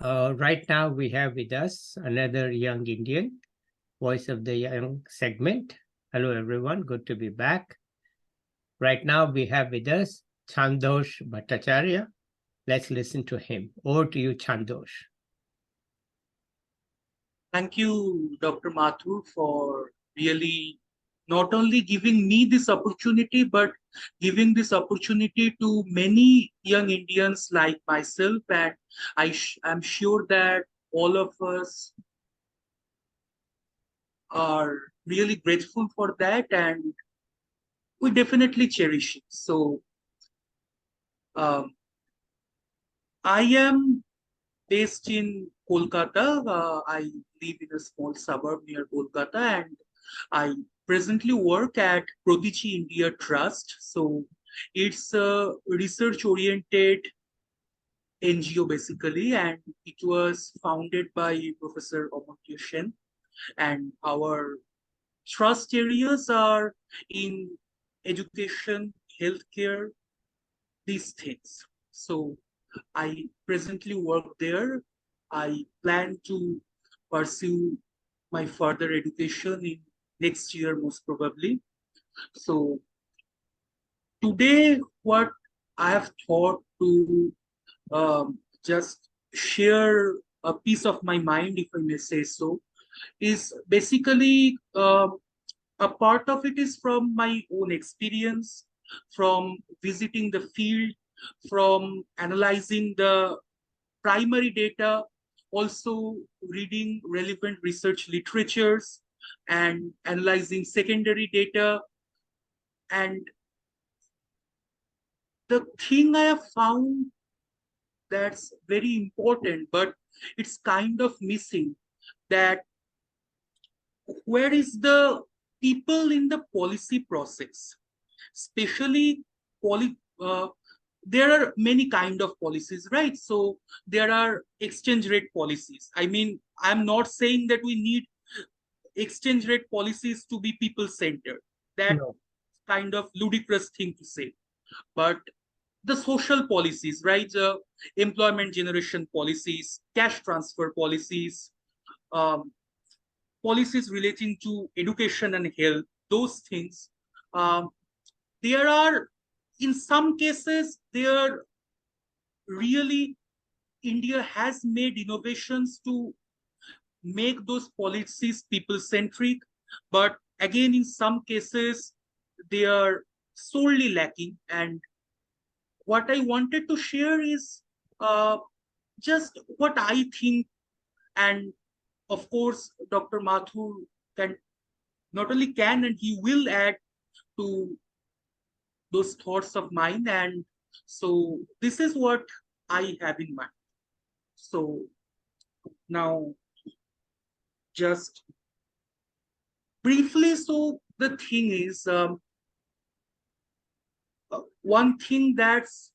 Right now, we have with us another young Indian, voice of the young segment. Hello, everyone. Good to be back. Right now, we have with us Chhandas Bhattacharya. Let's listen to him. Over to you, Chhandas. Thank you, Dr. Mathur, for really not only giving me this opportunity, but giving this opportunity to many young Indians like myself. And I'm sure that all of us are really grateful for that, and we definitely cherish it. So um, I am based in Kolkata. I live in a small suburb near Kolkata, and I presently work at Pratichi India Trust. So it's a research-oriented NGO basically, and it was founded by Professor Amartya Sen. And our trust areas are in education, healthcare, these things. So I presently work there. I plan to pursue my further education in next year, most probably. So today, what I have thought to just share a piece of my mind, if I may say so, is basically a part of it is from my own experience, from visiting the field, from analyzing the primary data, also reading relevant research literatures and analyzing secondary data. And the thing I have found that's very important, but it's kind of missing, that where is the people in the policy process, especially there are many kind of policies, right? So there are exchange rate policies. I mean, I'm not saying that we need exchange rate policies to be people centered. That No. kind of ludicrous thing to say. But the social policies, right? Employment generation policies, cash transfer policies, um, policies relating to education and health, those things. Um, there are, in some cases, there really India has made innovations to make those policies people-centric, but again, in some cases, they are sorely lacking. And what I wanted to share is uh, just what I think, and of course, Dr. Mathur can not only can and he will add to those thoughts of mine. And so this is what I have in mind. So now, just briefly, so the thing is, one thing that's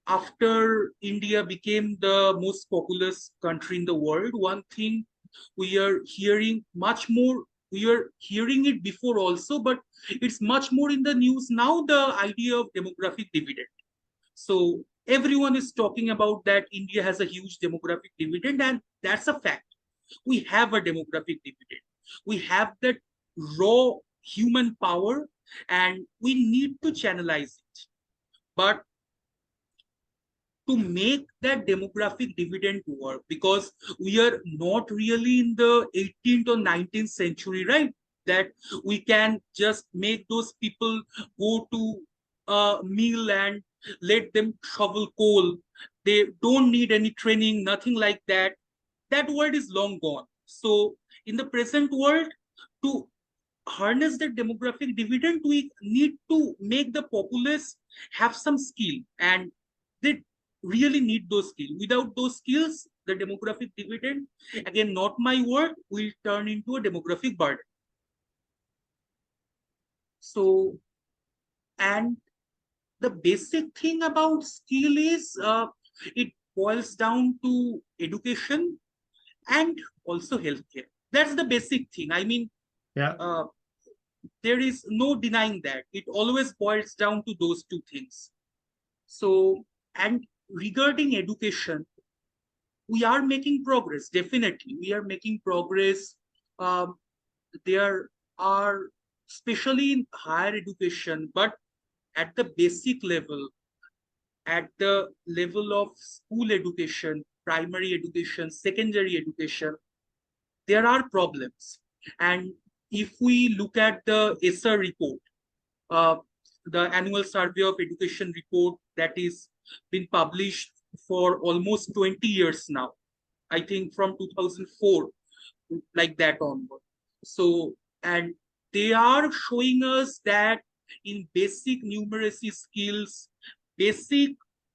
after India became the most populous country in the world, one thing we are hearing much more, we are hearing it before also, but it's much more in the news now, the idea of demographic dividend. So everyone is talking about that India has a huge demographic dividend, and that's a fact. We have a demographic dividend. We have that raw human power, and we need to channelize it. But to make that demographic dividend work, because we are not really in the 18th or 19th century, right? That we can just make those people go to a mill and let them shovel coal. They don't need any training, nothing like that. That world is long gone. So in the present world, to harness the demographic dividend, we need to make the populace have some skill, and they really need those skills. Without those skills, the demographic dividend, again, not my word, will turn into a demographic burden. So, and the basic thing about skill is it boils down to education and also healthcare. That's the basic thing. I mean, Yeah. there is no denying that. It always boils down to those two things. So, and regarding education, we are making progress. Definitely, we are making progress. Um, there are, especially in higher education, but at the basic level, at the level of school education, primary education, secondary education, there are problems. And if we look at the ESSA report, uh, the annual survey of education report that is been published for almost 20 years now, I think from 2004, like that onward. So, and they are showing us that in basic numeracy skills, basic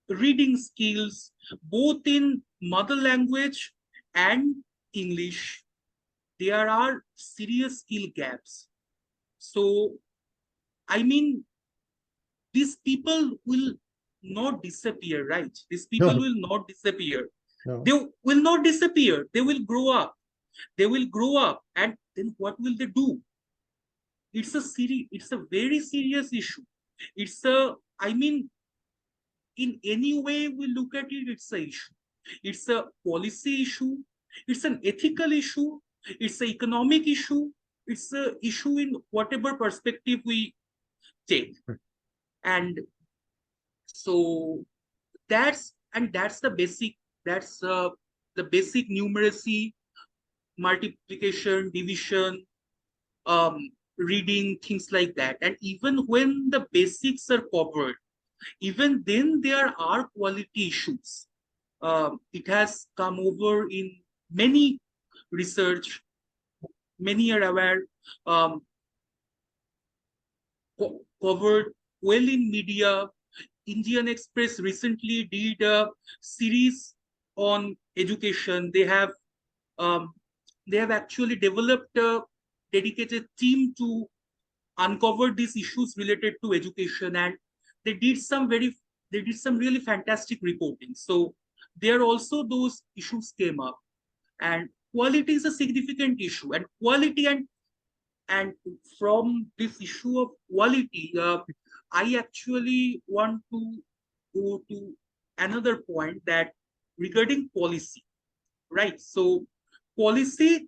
reading skills, both in mother language and English, there are serious skill gaps. So, I mean, these people will not disappear, right? These people No, will not disappear. no. They will not disappear. They will grow up. They will grow up, and then what will they do? It's a very serious issue. It's a, I mean, in any way we look at it, it's a issue. It's a policy issue. It's an ethical issue. It's an economic issue. It's a issue in whatever perspective we take. And so that's the basic, that's the basic numeracy, multiplication, division, reading, things like that. And even when the basics are covered, even then there are quality issues. It has come over in many research, many are aware, um, covered well in media. Indian Express recently did a series on education. Um, they have actually developed a dedicated team to uncover these issues related to education, and they did some really fantastic reporting. So there also those issues came up, and quality is a significant issue, and quality and from this issue of quality, I actually want to go to another point, that regarding policy, right? So policy,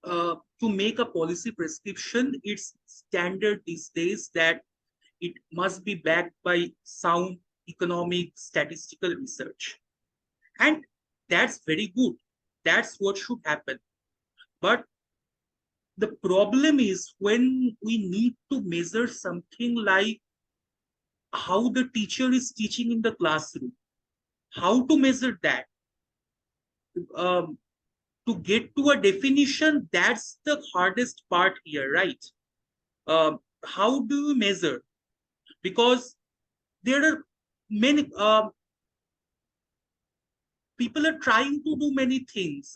to make a policy prescription, it's standard these days that it must be backed by sound economic statistical research. And that's very good. That's what should happen. But the problem is when we need to measure something like how the teacher is teaching in the classroom, how to measure that, um, to get to a definition, that's the hardest part here, right? How do you measure? Because there are many, people are trying to do many things.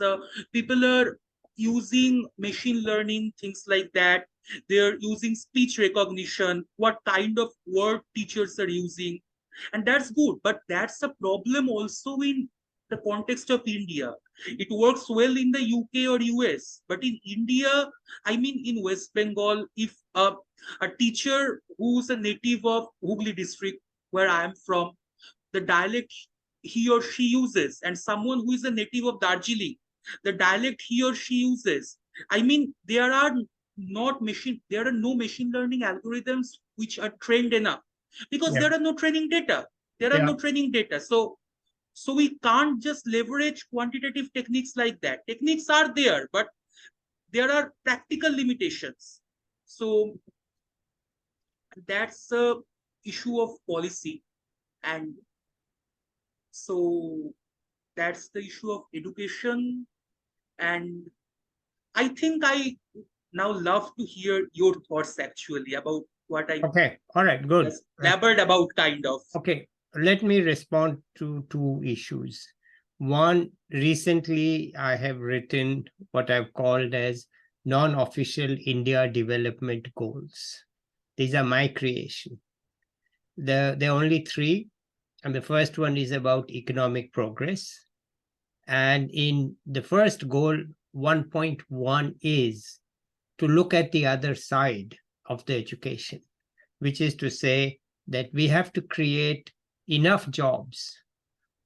People are using machine learning, things like that. They're using speech recognition, what kind of word teachers are using. And that's good. But that's a problem also in the context of India. It works well in the UK or US. But in India, I mean, in West Bengal, if a teacher who's a native of Hooghly district, where I am from, the dialect he or she uses, and someone who is a native of Darjeeling, the dialect he or she uses, I mean, there are no machine learning algorithms which are trained enough, because Yeah, there are no training data. There are yeah, no training data. So we can't just leverage quantitative techniques like that. Techniques are there, but there are practical limitations. So that's a issue of policy. And so that's the issue of education. And I think I now love to hear your thoughts actually about what I okay, all right, good. just blabbered about, kind of. Okay, let me respond to two issues. One, recently I have written what I've called as non-official India development goals. These are my creation. There are only three, and the first one is about economic progress. And in the first goal, 1.1 is to look at the other side of the education, which is to say that we have to create enough jobs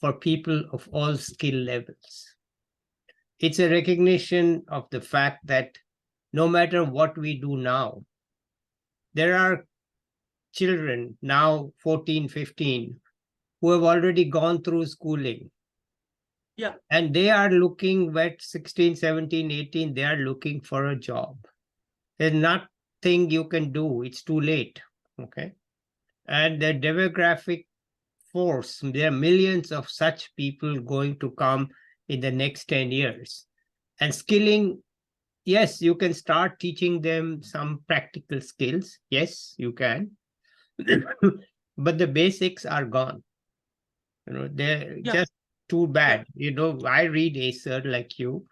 for people of all skill levels. It's a recognition of the fact that no matter what we do now, there are children now 14, 15 who have already gone through schooling. Yeah. And they are looking at 16, 17, 18, they are looking for a job. There's nothing you can do. It's too late. Okay. And the demographic force, there are millions of such people going to come in the next 10 years. And skilling, yes, you can start teaching them some practical skills. Yes, you can. But the basics are gone. They're just too bad. I read Acer like you,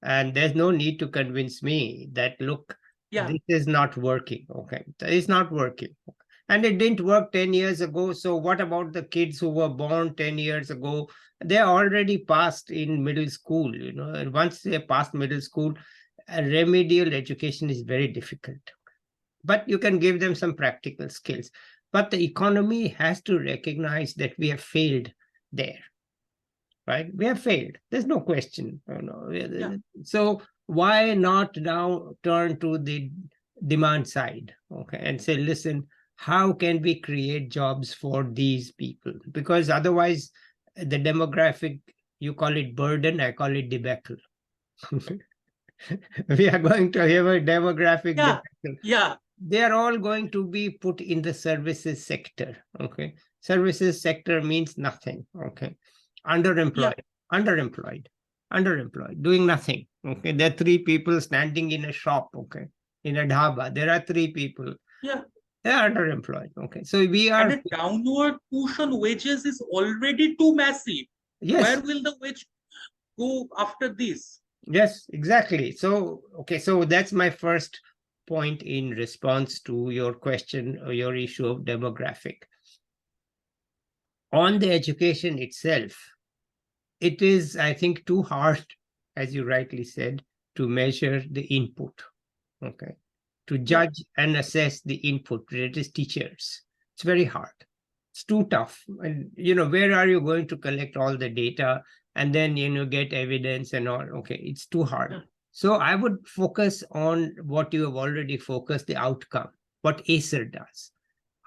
and there's no need to convince me that, look, this is not working. Okay. It's not working. And it didn't work 10 years ago. So what about the kids who were born 10 years ago? They're already passed in middle school, and once they passed middle school, a remedial education is very difficult. But you can give them some practical skills. But the economy has to recognize that we have failed there, right? We have failed. There's no question. So why not now turn to the demand side, okay, and say, listen, how can we create jobs for these people? Because otherwise, the demographic, you call it burden, I call it debacle. We are going to have a demographic debacle. Yeah. They are all going to be put in the services sector. Okay. Services sector means nothing. Okay. Underemployed, doing nothing. Okay. There are 3 people standing in a shop. Okay. In a dhaba, there are 3 people. Yeah. They are underemployed. Okay. So we are. And the downward push on wages is already too massive. Yes. Where will the wage go after this? Yes, exactly. So, okay. So that's my first point in response to your question or your issue of demographic. On the education itself, it is, I think, too hard, as you rightly said, to measure the input, okay, to judge and assess the input. It is teachers. It's very hard. It's too tough. And, where are you going to collect all the data and then, get evidence and all? Okay, it's too hard. So I would focus on what you have already focused, the outcome, what Acer does.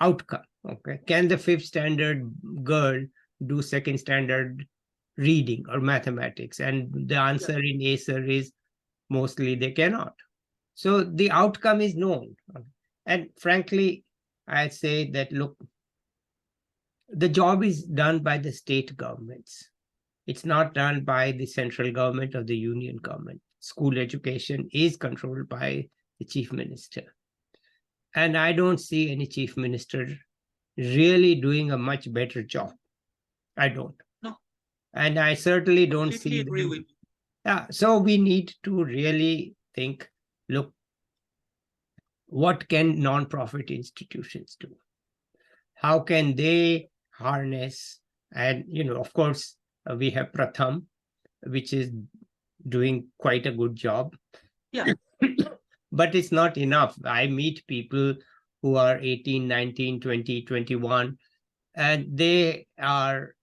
Outcome, okay. Can the 5th standard girl do 2nd standard reading or mathematics? And the answer in Acer is mostly they cannot. So the outcome is known. And frankly, I say that, look, the job is done by the state governments. It's not done by the central government or the union government. School education is controlled by the chief minister. And I don't see any chief minister really doing a much better job. I don't. No. And I certainly don't see. Agree with you. Yeah. So we need to really think, look, what can non-profit institutions do? How can they harness? And, of course, we have Pratham, which is doing quite a good job. Yeah. But it's not enough. I meet people who are 18, 19, 20, 21, and they are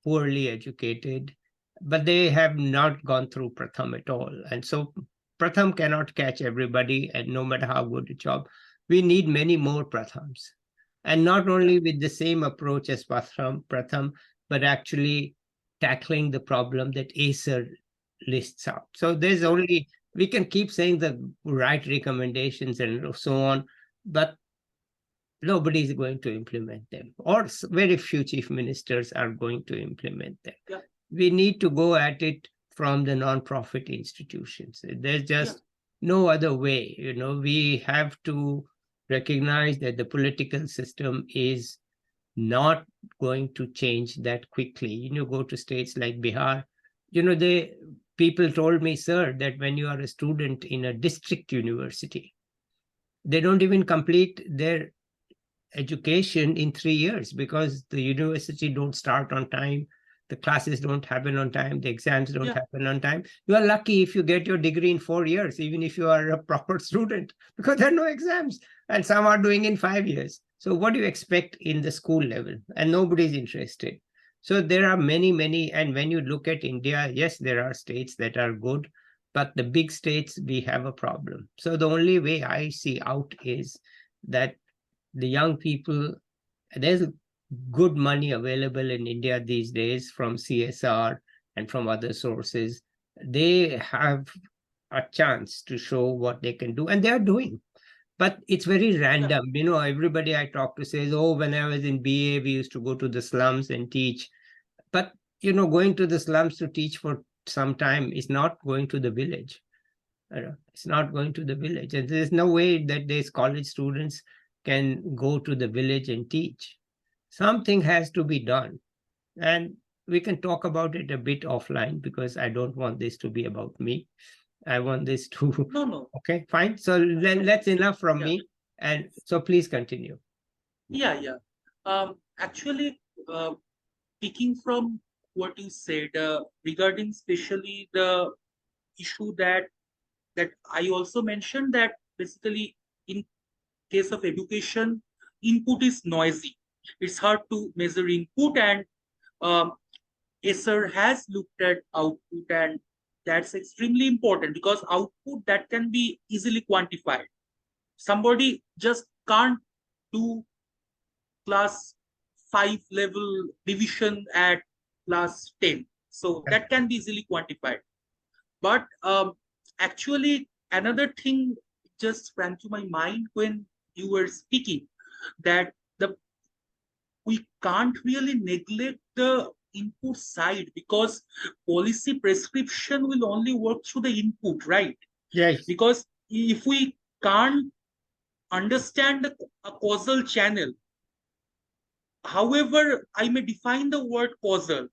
poorly educated, but they have not gone through Pratham at all. And so Pratham cannot catch everybody, and no matter how good a job, we need many more Prathams. And not only with the same approach as Pratham, but actually tackling the problem that Acer lists out. So there's only, we can keep saying the right recommendations and so on, but nobody is going to implement them, or very few chief ministers are going to implement them. Yeah. We need to go at it from the non-profit institutions. There's just no other way. We have to recognize that the political system is not going to change that quickly. Go to states like Bihar, people told me, sir, that when you are a student in a district university, they don't even complete their education in 3 years because the university don't start on time, the classes don't happen on time, the exams don't happen on time. You are lucky if you get your degree in 4 years, even if you are a proper student, because there are no exams, and some are doing in 5 years. So what do you expect in the school level? And nobody's interested. So there are many, and when you look at India, yes, there are states that are good, but the big states, we have a problem. So the only way I see out is that the young people, there's good money available in India these days from CSR and from other sources. They have a chance to show what they can do, and they are doing. But it's very random. Everybody I talk to says, oh, when I was in BA, we used to go to the slums and teach. But, going to the slums to teach for some time is not going to the village. It's not going to the village. And there's no way that these college students can go to the village and teach. Something has to be done. And we can talk about it a bit offline, because I don't want this to be about me. I want this to... No. Okay, fine. So then that's enough from Yeah. me. And so please continue. Yeah. Actually, picking from what you said regarding especially the issue that I also mentioned, that basically in case of education, input is noisy. It's hard to measure input, and Esser has looked at output, and that's extremely important, because output that can be easily quantified. Somebody just can't do class 5 level division at class 10. So that can be easily quantified. But actually, another thing just ran to my mind when you were speaking, that we can't really neglect the input side, because policy prescription will only work through the input, right? Yes. Because if we can't understand a causal channel, however I may define the word causal,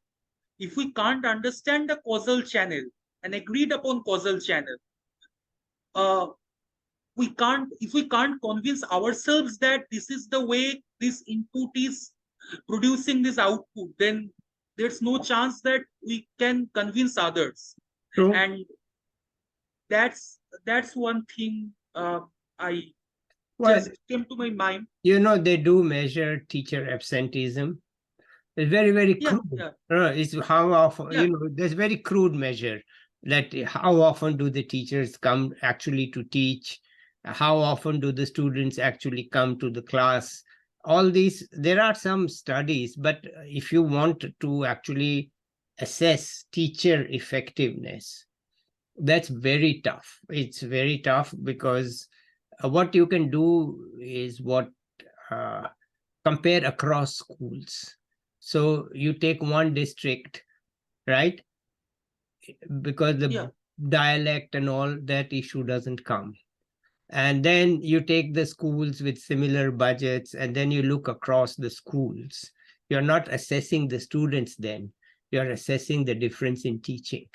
if we can't understand the causal channel, an agreed upon causal channel, if we can't convince ourselves that this is the way this input is producing this output, then there's no chance that we can convince others. True. And that's one thing I just came to my mind. They do measure teacher absenteeism. It's very crude. It's how often, there's very crude measure, that how often do the teachers come actually to teach, how often do the students actually come to the class. All these, there are some studies, but if you want to actually assess teacher effectiveness, that's very tough. It's very tough, because what you can do is compare across schools. So you take one district, right? Because the dialect and all that issue doesn't come. And then you take the schools with similar budgets, and then you look across the schools. You're not assessing the students then. You're assessing the difference in teaching.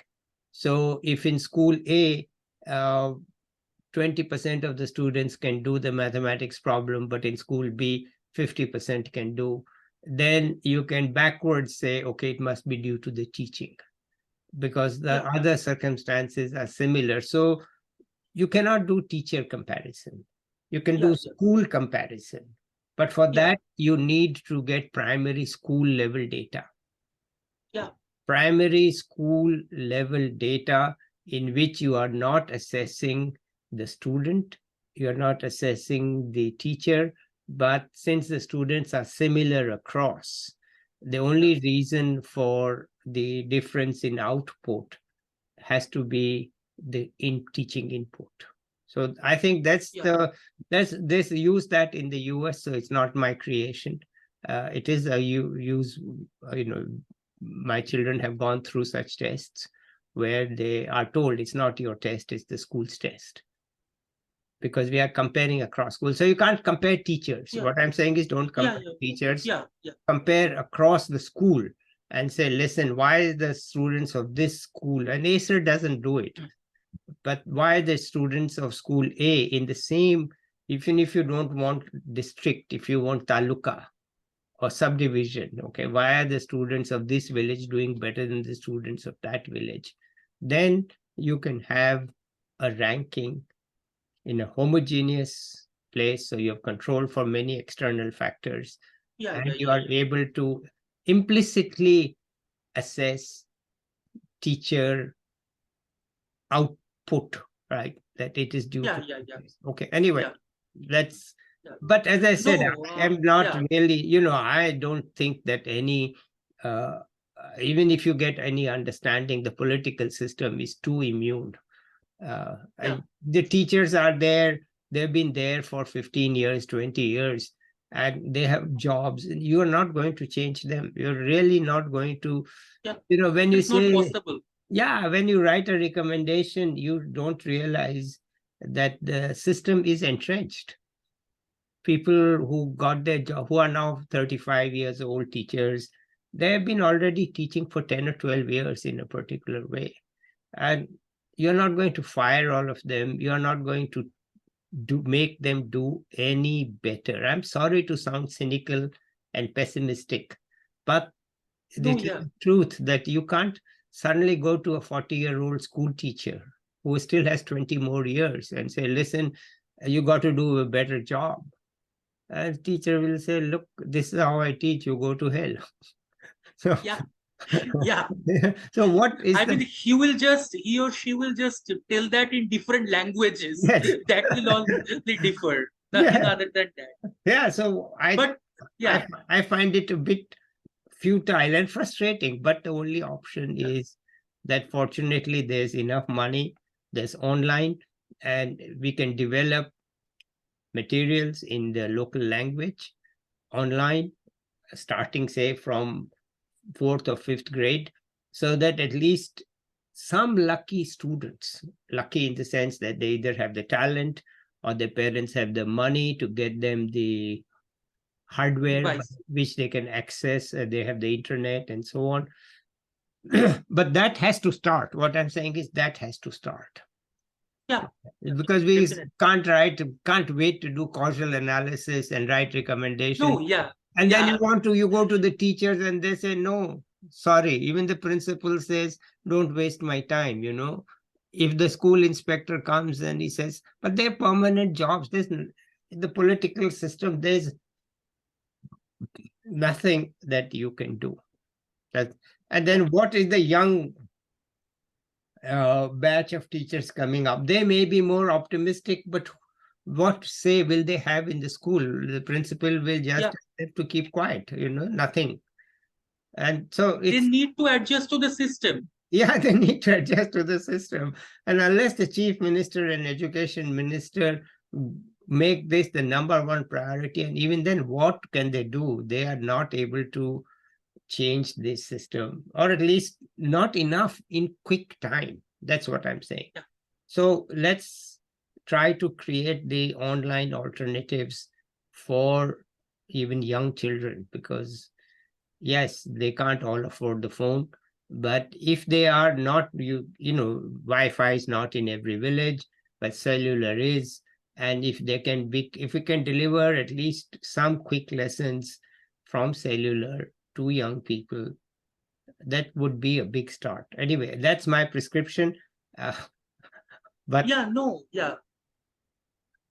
So if in school A, 20% of the students can do the mathematics problem, but in school B, 50% can do, then you can backwards say, okay, it must be due to the teaching, because the other circumstances are similar. So you cannot do teacher comparison. You can do school comparison. But for that, you need to get primary school level data. Primary school level data, in which you are not assessing the student, you're not assessing the teacher, but since the students are similar across, the only reason for the difference in output has to be the teaching input. So I think that's this use that in the US, so it's not my creation. It is a use, my children have gone through such tests where they are told it's not your test, it's the school's test, because we are comparing across schools. So you can't compare teachers. What I'm saying is, don't compare teachers. Compare across the school and say, listen, why the students of this school, and Acer doesn't do it, but why the students of school A in the same, even if you don't want district, if you want taluka or subdivision, okay, why are the students of this village doing better than the students of that village? Then you can have a ranking in a homogeneous place, so you have control for many external factors, and you are able to implicitly assess teacher output, right? That it is due Yeah, to. yeah. Okay, anyway, Yeah, let's. yeah. But as I said, No, I'm not yeah, really, I don't think that any, even if you get any understanding, the political system is too immune. yeah. The teachers are there, they've been there for 15 years, 20 years, and they have jobs. You are not going to change them. You're really not going to, Yeah, when you it's not say, possible. yeah, when you write a recommendation, you don't realize that the system is entrenched. People who got their job, who are now 35 years old teachers, they have been already teaching for 10 or 12 years in a particular way. And you're not going to fire all of them. You're not going to make them do any better. I'm sorry to sound cynical and pessimistic, but No, it is yeah, the truth that you can't suddenly go to a 40-year-old school teacher who still has 20 more years and say, listen, you got to do a better job. And teacher will say, look, this is how I teach, you go to hell. So, yeah, yeah. so what is I mean, the, he or she will just tell that in different languages. yes, That will only differ. Nothing yeah, other than that. yeah. So But yeah, I find it a bit futile and frustrating, but the only option is that fortunately there's enough money, there's online, and we can develop materials in the local language online, starting say from fourth or fifth grade, so that at least some lucky students, lucky in the sense that they either have the talent or their parents have the money to get them the hardware device. which they can access, they have the internet and so on. But that has to start. What I'm saying is that has to start, Yeah, yeah, because we definitely. can't wait to do causal analysis and write recommendations. No, yeah, And then yeah, you go to the teachers and they say, no, sorry. Even the principal says, don't waste my time. If the school inspector comes and he says, but they're permanent jobs, in the political system, there's nothing that you can do. And yeah, then what is the young batch of teachers coming up? They may be more optimistic, but what say will they have in the school? The principal will just yeah. have to keep quiet, nothing. And so They it's, need to adjust to the system. yeah, they need to adjust to the system. And unless the chief minister and education minister make this the number one priority, and even then, what can they do? They are not able to change this system, or at least not enough in quick time. That's what I'm saying. Yeah, So let's try to create the online alternatives for even young children, because yes, they can't all afford the phone, but if they are not, Wi-Fi is not in every village, but cellular is. And if we can deliver at least some quick lessons from cellular to young people, that would be a big start. Anyway, that's my prescription. uh, but yeah, no, yeah.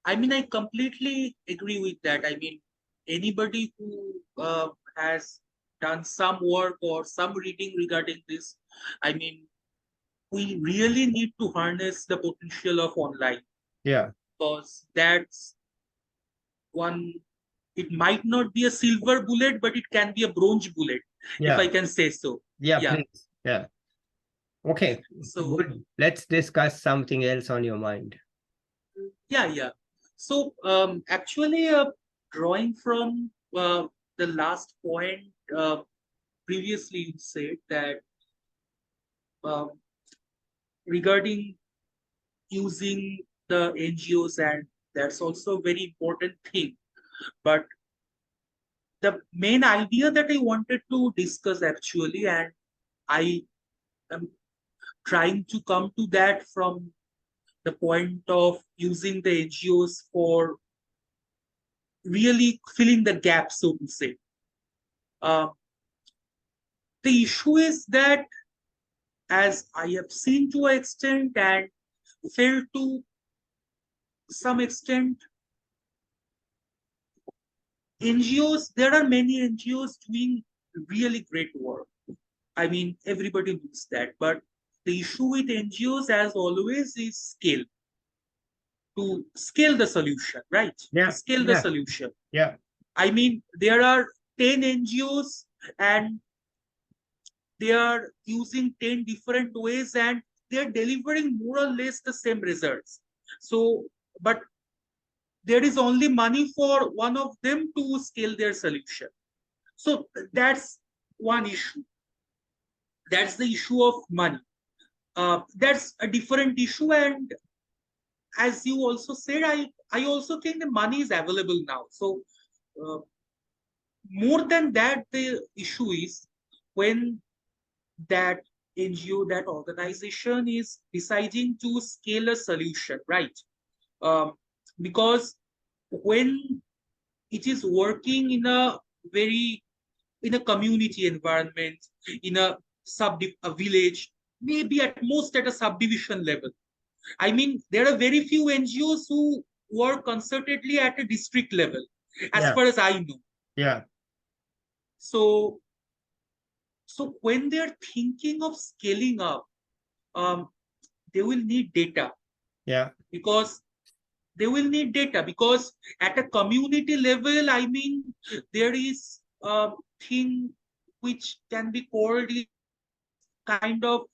I mean, I completely agree with that. I mean, anybody who has done some work or some reading regarding this, I mean, we really need to harness the potential of online, yeah, because that's one. It might not be a silver bullet, but it can be a bronze bullet, if yeah, I can say so. yeah, Yeah. please, yeah. Okay, So good. Let's discuss something else on your mind. yeah, yeah. So actually, drawing from the last point, previously you said that um, regarding using the NGOs, and that's also a very important thing. But the main idea that I wanted to discuss actually, and I am trying to come to that from the point of using the NGOs for really filling the gap, so to say. Uh, the issue is that, as I have seen to an extent and felt to some extent, NGOs, there are many NGOs doing really great work. I mean, everybody knows that. But the issue with NGOs, as always, is scale. To scale the solution, right? Yeah. To scale the Yeah. solution. Yeah. I mean, there are 10 NGOs and they are using 10 different ways and they're delivering more or less the same results. So, but there is only money for one of them to scale their solution. So that's one issue. That's the issue of money. That's a different issue. And as you also said, I also think the money is available now. So uh, more than that, the issue is when that NGO, that organization is deciding to scale a solution, right? Um, because when it is working in a very in a community environment, in a village, maybe at most at a subdivision level. I mean, there are very few NGOs who work concertedly at a district level, as Yeah. far as I know. Yeah. So, so when they're thinking of scaling up, um, they will need data. Yeah. Because they will need data because at a community level, I mean, there is a thing which can be called kind of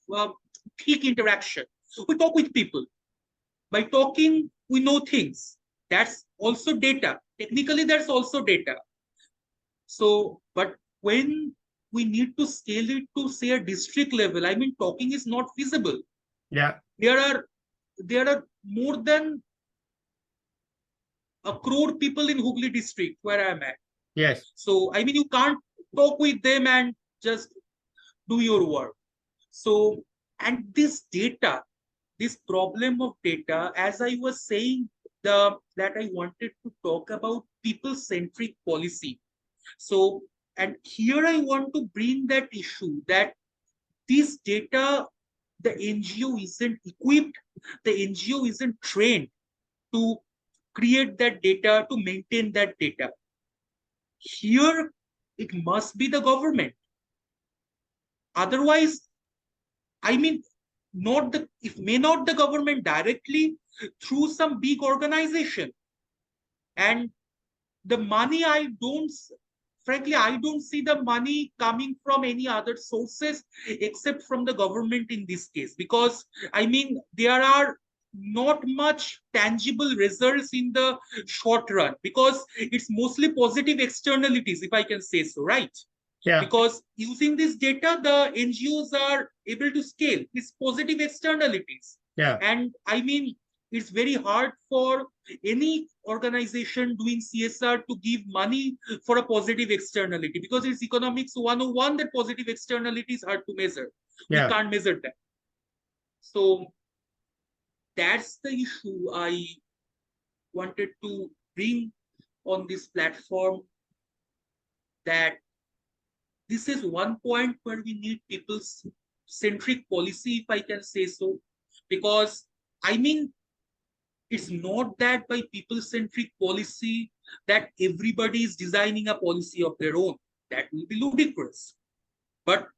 thick interaction. We talk with people. By talking, we know things. That's also data. Technically, that's also data. So, but when we need to scale it to say a district level, I mean, talking is not feasible. Yeah. There are more than a crore people in Hooghly district where I'm at. Yes. So, I mean, you can't talk with them and just do your work. So, and this data, this problem of data, as I was saying, that I wanted to talk about people-centric policy. So, and here I want to bring that issue that this data, the NGO isn't equipped, the NGO isn't trained to create that data, to maintain that data. Here, it must be the government. Otherwise, I mean, not the if may not the government directly through some big organization. And the money, frankly, I don't see the money coming from any other sources except from the government in this case. Because I mean, there are not much tangible results in the short run because it's mostly positive externalities, if I can say so, right? Yeah. Because using this data, the NGOs are able to scale these positive externalities. Yeah. And I mean, it's very hard for any organization doing CSR to give money for a positive externality because it's economics 101 that positive externalities are to measure. Yeah. We can't measure that. So that's the issue I wanted to bring on this platform, that this is one point where we need people's centric policy, if I can say so. Because I mean, it's not that by people centric policy that everybody is designing a policy of their own. That will be ludicrous. But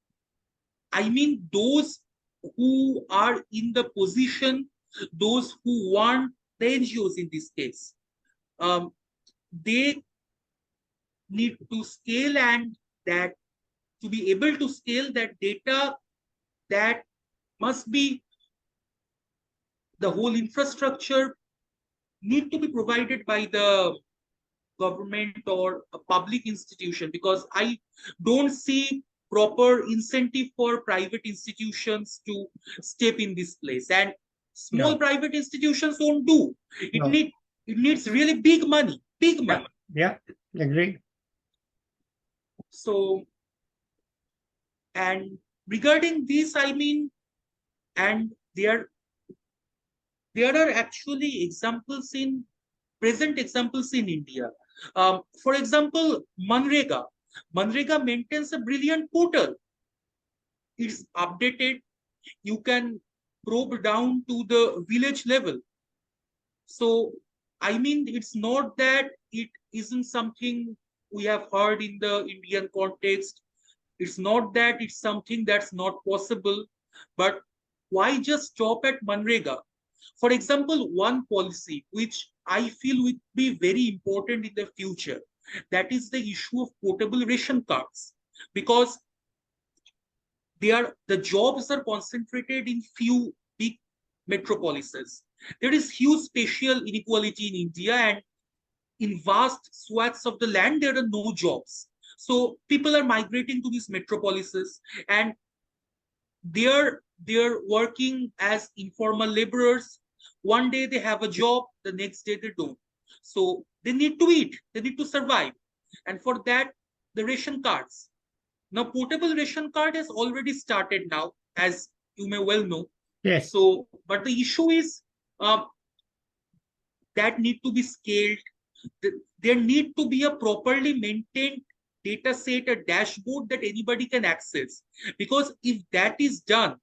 I mean, those who are in the position, those who want the NGOs in this case, they need to scale, and that to be able to scale that data, that must be the whole infrastructure need to be provided by the government or a public institution, because I don't see proper incentive for private institutions to step in this place, and small No. private institutions won't do it. No. It needs really big money. Yeah. Agree. So, and regarding this, I mean, and there are actually examples in present examples in India. For example, Manrega. Manrega maintains a brilliant portal. It's updated. You can probe down to the village level. So, I mean, it's not that it isn't something we have heard in the Indian context. It's not that it's something that's not possible, but why just stop at Manrega? For example, one policy which I feel would be very important in the future, that is the issue of portable ration cards, because the jobs are concentrated in few big metropolises. There is huge spatial inequality in India, and in vast swaths of the land, there are no jobs. So people are migrating to these metropolises, and they're working as informal laborers. One day they have a job, the next day they don't. So they need to eat, they need to survive. And for that, the ration cards. Now, portable ration card has already started now, as you may well know. Yes. So, but the issue is that need to be scaled. There need to be a properly maintained data set, a dashboard that anybody can access. Because if that is done,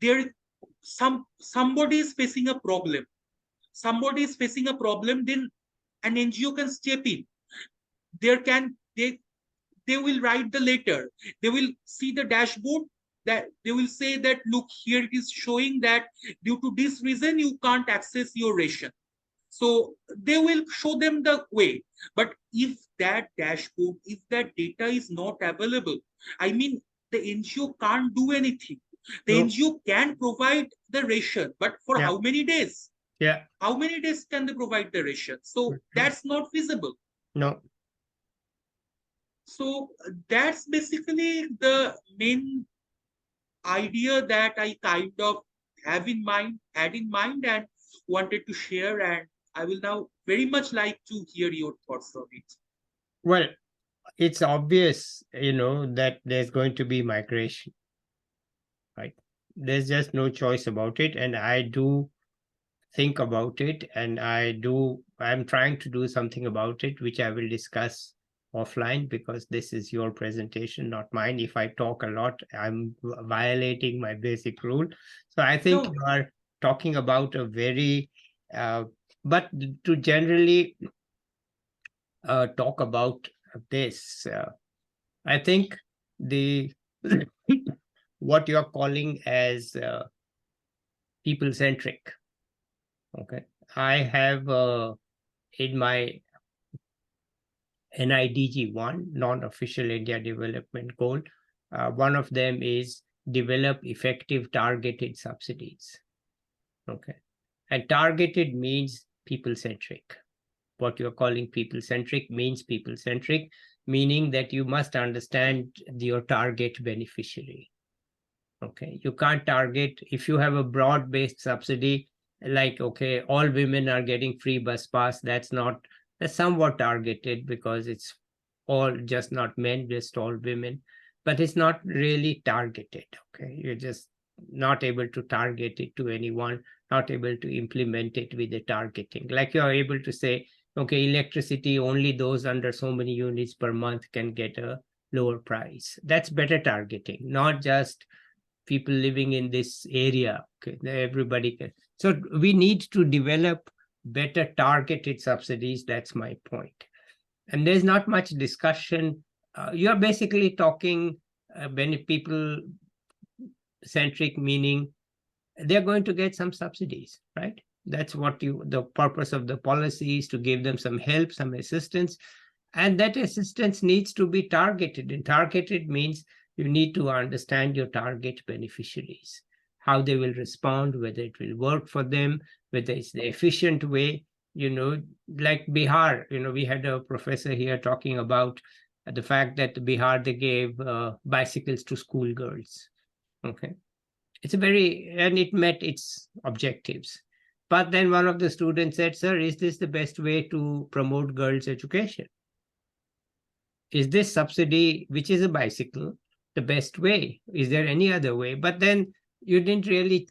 there somebody is facing a problem. Somebody is facing a problem, then an NGO can step in. They will write the letter. They will see the dashboard, that they will say that, look, here it is showing that due to this reason you can't access your ration. So they will show them the way. But if that dashboard, if that data is not available, I mean, the NGO can't do anything. The NGO can provide the ration, but for how many days? Yeah. How many days can they provide the ration? So that's not feasible. No. So that's basically the main idea that I kind of had in mind, and wanted to share. And I will now very much like to hear your thoughts on it. Well, it's obvious, that there's going to be migration, right? There's just no choice about it. And I do think about it, and I'm trying to do something about it, which I will discuss offline, because this is your presentation, not mine. If I talk a lot, I'm violating my basic rule. So I think you are talking about a very, but to generally talk about this, I think what you're calling as people-centric. Okay, I have in my NIDG1, non-official India development goal, one of them is develop effective targeted subsidies. Okay, and targeted means people-centric. What you're calling people-centric means people-centric, meaning that you must understand your target beneficiary. Okay, you can't target, if you have a broad-based subsidy, like, okay, all women are getting free bus pass, that's somewhat targeted, because it's all just not men, just all women, but it's not really targeted. Okay, you're just not able to target it to anyone, not able to implement it with the targeting. Like you're able to say, okay, electricity, only those under so many units per month can get a lower price. That's better targeting, not just people living in this area. Okay, everybody can. So we need to develop better targeted subsidies. That's my point. And there's not much discussion. You're basically talking people-centric, meaning they're going to get some subsidies, right? That's what the purpose of the policy is, to give them some help, some assistance. And that assistance needs to be targeted. And targeted means you need to understand your target beneficiaries, how they will respond, whether it will work for them, whether it's the efficient way. Like Bihar, we had a professor here talking about the fact that Bihar, they gave bicycles to schoolgirls. Okay, and it met its objectives. But then one of the students said, sir, is this the best way to promote girls' education? Is this subsidy, which is a bicycle, the best way? Is there any other way? But then you didn't really,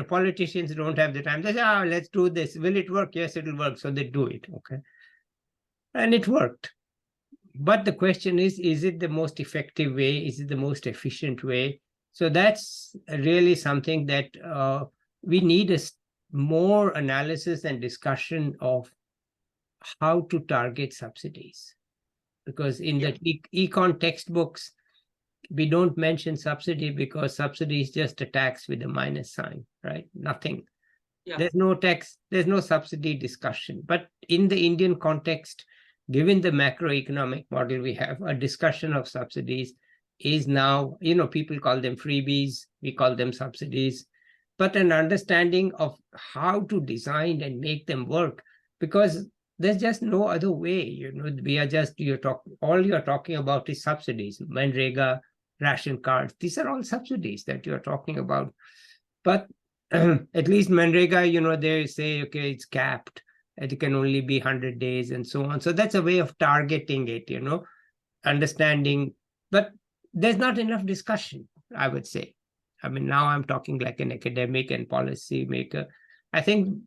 politicians don't have the time. They say, let's do this. Will it work? Yes, it'll work. So they do it. Okay. And it worked. But the question is it the most effective way? Is it the most efficient way? So that's really something that we need more analysis and discussion of how to target subsidies. because in the econ textbooks, we don't mention subsidy because subsidy is just a tax with a minus sign, right? Nothing. Yeah. There's no tax, there's no subsidy discussion. But in the Indian context, given the macroeconomic model we have, a discussion of subsidies is now, people call them freebies, we call them subsidies, but an understanding of how to design and make them work, because there's just no other way. We are just, all you're talking about is subsidies, Manrega, ration cards. These are all subsidies that you're talking about. But at least Manrega, they say, okay, it's capped. It can only be 100 days and so on. So that's a way of targeting it, understanding. But there's not enough discussion, I would say. I mean, now I'm talking like an academic and policy maker. I think,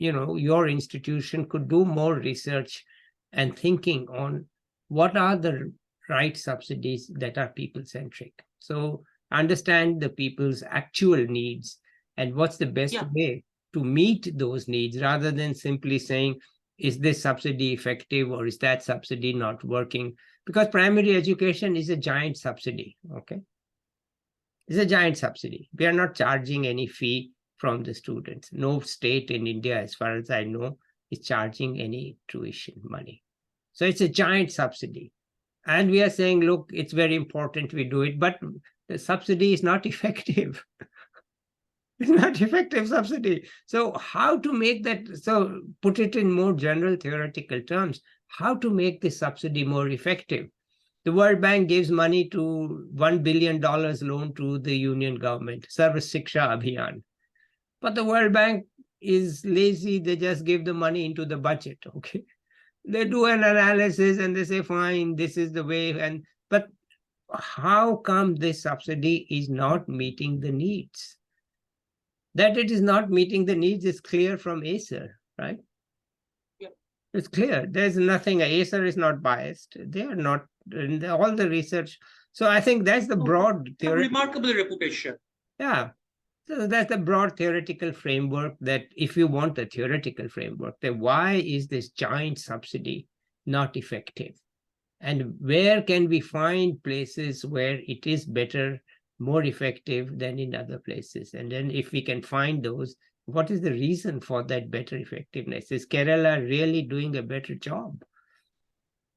your institution could do more research and thinking on what are the right subsidies that are people-centric. So understand the people's actual needs and what's the best way to meet those needs, rather than simply saying, is this subsidy effective or is that subsidy not working? Because primary education is a giant subsidy, okay? It's a giant subsidy. We are not charging any fee from the students. No state in India, as far as I know, is charging any tuition money. So it's a giant subsidy. And we are saying, look, it's very important we do it, but the subsidy is not effective. It's not effective subsidy. So how to make that, so put it in more general theoretical terms, how to make the subsidy more effective? The World Bank gives money to $1 billion loan to the union government, Sarva Shiksha Abhiyan. But the World Bank is lazy, they just give the money into the budget, okay? They do an analysis and they say, fine, this is the way. But how come this subsidy is not meeting the needs? That it is not meeting the needs is clear from Acer, right? Yeah. It's clear. There's nothing, Acer is not biased. They are not, all the research. So I think that's the broad theory. Remarkable reputation. Yeah. So that's the broad theoretical framework, that if you want a theoretical framework, then why is this giant subsidy not effective? And where can we find places where it is better, more effective than in other places? And then if we can find those, what is the reason for that better effectiveness? Is Kerala really doing a better job?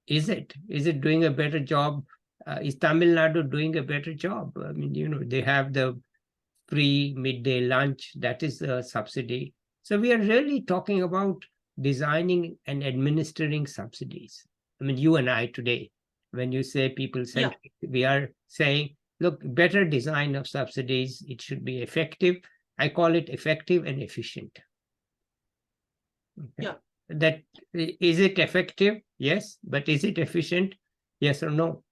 Is it doing a better job? Is Tamil Nadu doing a better job? I mean, they have the free midday lunch, that is a subsidy. So we are really talking about designing and administering subsidies. I mean, you and I today, when you say people-centric, we are saying, look, better design of subsidies, it should be effective. I call it effective and efficient. Okay. That, is it effective? Yes. But is it efficient? Yes or no?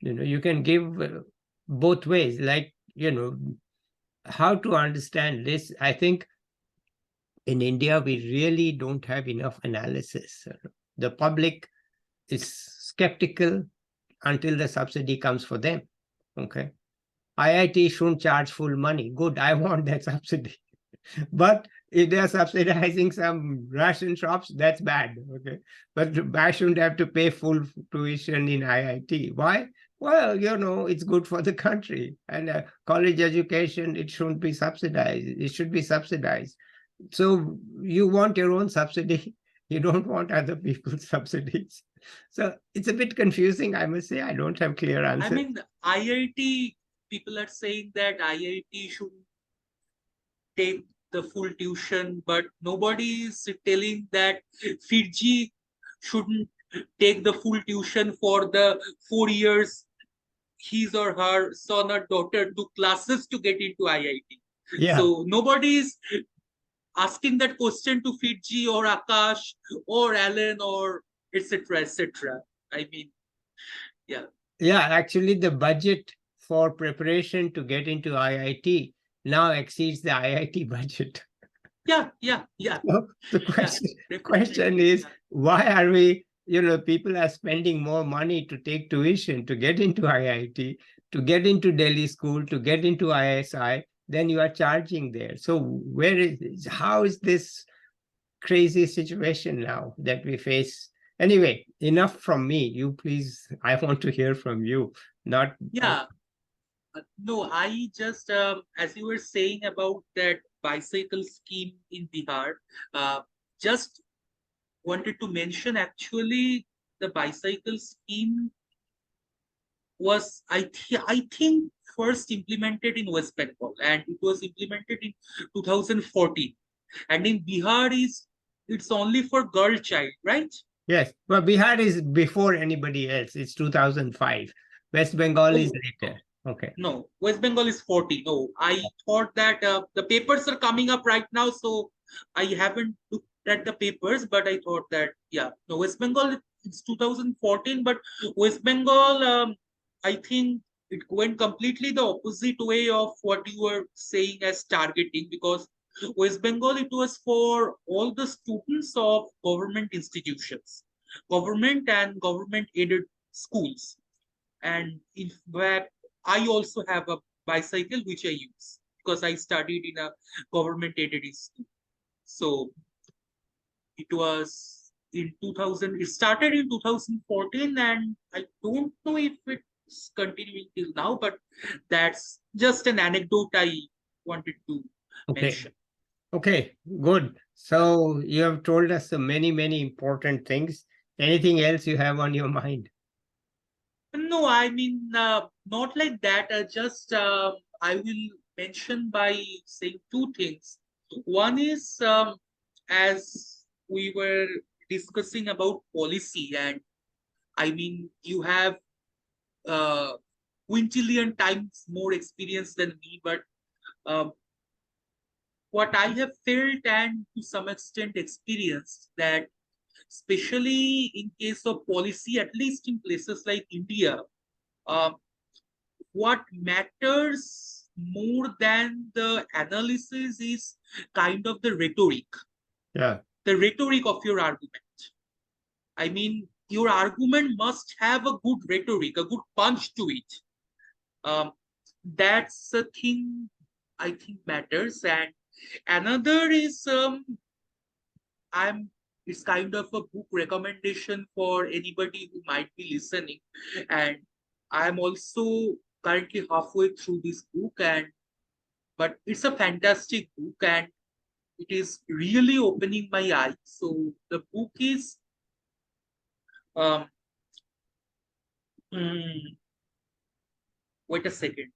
You can give both ways, like, how to understand this. I think in India, we really don't have enough analysis. The public is skeptical until the subsidy comes for them. Okay. IIT shouldn't charge full money. Good, I want that subsidy. But if they are subsidizing some ration shops, that's bad. Okay. But I shouldn't have to pay full tuition in IIT. Why? Well, it's good for the country. And college education, it shouldn't be subsidized. It should be subsidized. So you want your own subsidy. You don't want other people's subsidies. So it's a bit confusing, I must say. I don't have clear answers. I mean, IIT, people are saying that IIT should take the full tuition, but nobody is telling that Fiji shouldn't take the full tuition for the 4 years his or her son or daughter do classes to get into IIT. Yeah. So nobody is asking that question to Fiji or Akash or Alan or etc. etc. I mean, yeah. Yeah, actually, the budget for preparation to get into IIT now exceeds the IIT budget. Yeah. So the question is, why are we, people are spending more money to take tuition to get into IIT, to get into Delhi school, to get into ISI, than you are charging there. So how is this crazy situation now that we face Anyway, enough from me. You please, I want to hear from you. Not Yeah. No, I just, as you were saying about that bicycle scheme in Bihar, just wanted to mention actually the bicycle scheme was, I think, first implemented in West Bengal, and it was implemented in 2014. And in Bihar it's only for girl child, right? yes, but Bihar is before anybody else. It's 2005. West Bengal is Oh, later. Okay. no, West Bengal is 40. No, I thought that the papers are coming up right now, so I haven't looked at the papers, but I thought that, yeah, no, West Bengal, it's 2014, but West Bengal, I think it went completely the opposite way of what you were saying as targeting, because West Bengal, it was for all the students of government institutions, government and government aided schools. And in fact, I also have a bicycle which I use because I studied in a government aided school. So it was in 2000, it started in 2014, and I don't know if it's continuing till now, but that's just an anecdote I wanted to Okay. mention. Okay, good. So you have told us so many, many important things. Anything else you have on your mind? No, I mean, not like that. Just I will mention by saying two things. One is, as we were discussing about policy, and I mean, you have uh, quintillion times more experience than me, but uh, what I have felt and to some extent experienced that, especially in case of policy, at least in places like India, uh, what matters more than the analysis is kind of Yeah. the rhetoric of your argument. I mean, your argument must have a good rhetoric, a good punch to it. um, that's the thing I think matters. And another is, I'm it's kind of a book recommendation for anybody who might be listening, and I'm also currently halfway through this book, and but it's a fantastic book, and it is really opening my eyes. So the book is, um, mm, wait a second,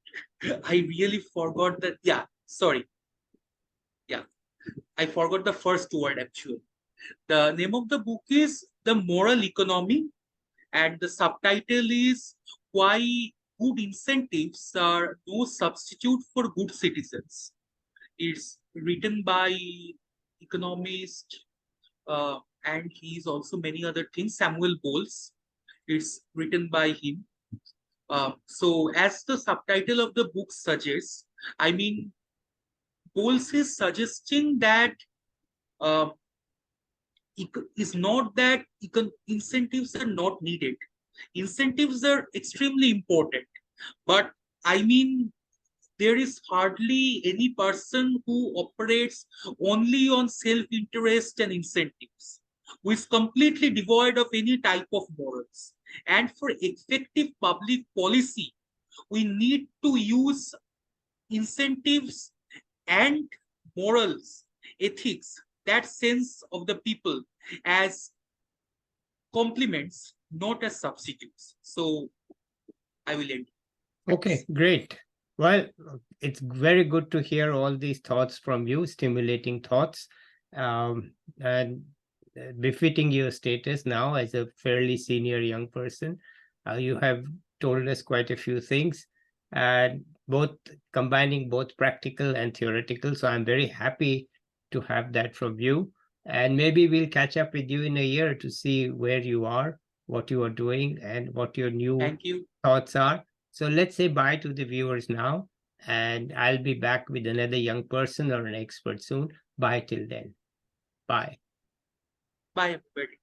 I really forgot that. Yeah, sorry. Yeah, I forgot the first word actually. The name of the book is The Moral Economy, and the subtitle is Why Good Incentives Are No Substitute for Good Citizens. It's written by economist, and he's also many other things, Samuel Bowles. It's written by him. So, as the subtitle of the book suggests, I mean, Bowles is suggesting that uh, is not that incentives are not needed. Incentives are extremely important, but I mean, there is hardly any person who operates only on self-interest and incentives, who is completely devoid of any type of morals. And for effective public policy, we need to use incentives and morals, ethics, that sense of the people as complements, not as substitutes. So I will end. Okay, great. Well, it's very good to hear all these thoughts from you, stimulating thoughts, and befitting your status now as a fairly senior young person. You have told us quite a few things, and both combining both practical and theoretical. So I'm very happy to have that from you. And maybe we'll catch up with you in a year to see where you are, what you are doing, and what your new Thank you. thoughts are. So let's say bye to the viewers now, and I'll be back with another young person or an expert soon. Bye till then. Bye. Bye, everybody.